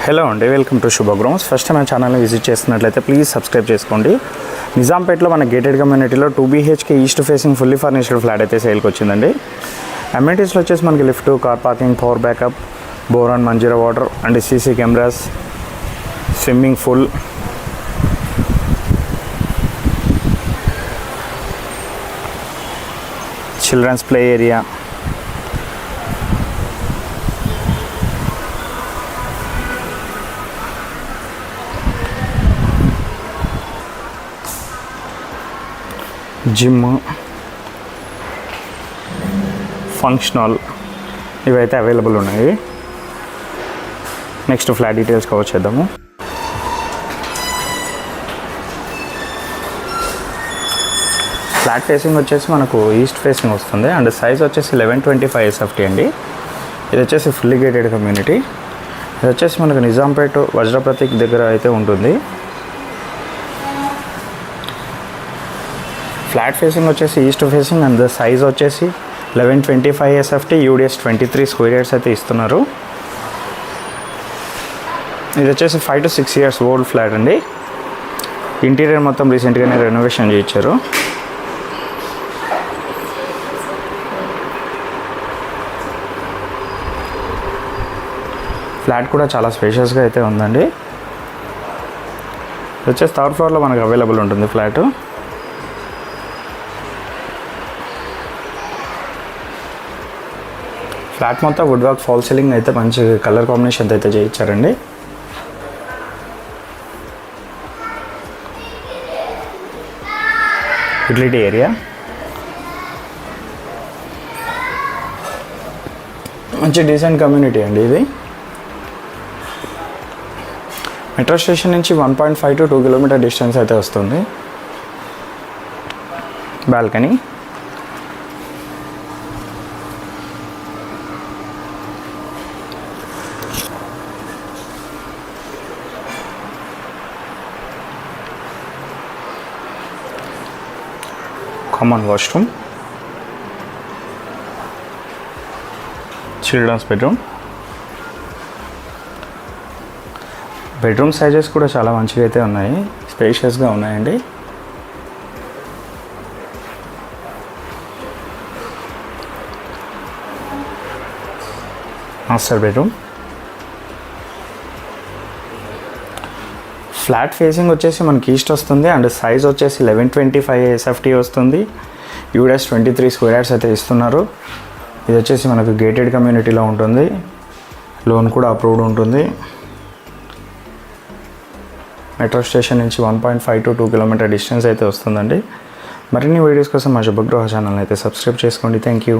Hello అండి, welcome to శుభగ్రూమ్స్. First మన ఛానల్ని విజిట్ చేస్తున్నట్లయితే ప్లీజ్ సబ్స్క్రైబ్ చేసుకోండి. నిజాంపేట్లో మన గేటెడ్ కమ్యూనిటీలో 2 BHK east facing fully furnished flat అయితే సేల్కి వచ్చిందండి. అమ్యూనిటీస్లో వచ్చేసి మనకి lift, car parking, power backup, bore and Manjira water and CC cameras, swimming pool, children's play area, gym, functional ఇవైతే అవైలబుల్ ఉన్నాయి. నెక్స్ట్ ఫ్లాట్ డీటెయిల్స్ కవర్ చేద్దాము. ఫ్లాట్ ఫేసింగ్ వచ్చేసి మనకు ఈస్ట్ ఫేసింగ్ వస్తుంది అండ్ సైజ్ వచ్చేసి 1125 SFT అండి. ఇది వచ్చేసి ఫుల్లీ గేటెడ్ కమ్యూనిటీ. ఇది వచ్చేసి మనకు నిజాంపేట వజ్రప్రతీక్ దగ్గర అయితే ఉంటుంది. ఫ్లాట్ ఫేసింగ్ వచ్చేసి ఈస్ట్ ఫేసింగ్ అండ్ సైజ్ వచ్చేసి 1125 SFT, UDS 23 స్క్వేర్ యార్డ్స్ అయితే ఇస్తున్నారు. ఇది వచ్చేసి 5 to 6 years ఓల్డ్ ఫ్లాట్ అండి. ఇంటీరియర్ మొత్తం రీసెంట్గానే రెనోవేషన్ చేయించారు. ఫ్లాట్ కూడా చాలా స్పేషియస్గా అయితే ఉందండి. ఇది వచ్చేసి 3rd ఫ్లోర్లో మనకు అవైలబుల్ ఉంటుంది ఫ్లాట్. ఫ్లాట్ మొత్తం వుడ్ వర్క్, ఫాల్ సీలింగ్ అయితే మంచి కలర్ కాంబినేషన్ అయితే చేయించారండి. యూటిలిటీ ఏరియా, మంచి డీసెంట్ కమ్యూనిటీ అండి ఇది. మెట్రో స్టేషన్ నుంచి 1.5 to 2 kilometer డిస్టెన్స్ అయితే వస్తుంది. Balcony, common washroom, children's bedroom. Bedroom sizes కూడా చాలా మంచిగా అయితే ఉన్నాయి, స్పేషియస్గా ఉన్నాయండి. Master bedroom. ఫ్లాట్ ఫేసింగ్ వచ్చేసి మనకి ఈస్ట్ వస్తుంది అండ్ సైజ్ వచ్చేసి 1125 SFT వస్తుంది. UDS 23 స్క్వేర్ యార్డ్స్ అయితే ఇస్తున్నారు. ఇది వచ్చేసి మనకు గేటెడ్ కమ్యూనిటీలో ఉంటుంది. లోన్ కూడా అప్రూవ్డ్ ఉంటుంది. మెట్రో స్టేషన్ నుంచి 1.5 to 2 kilometer డిస్టెన్స్ అయితే వస్తుందండి. మరిన్ని వీడియోస్ కోసం మా శుభగృహ ఛానల్ అయితే సబ్స్క్రైబ్ చేసుకోండి. Thank you.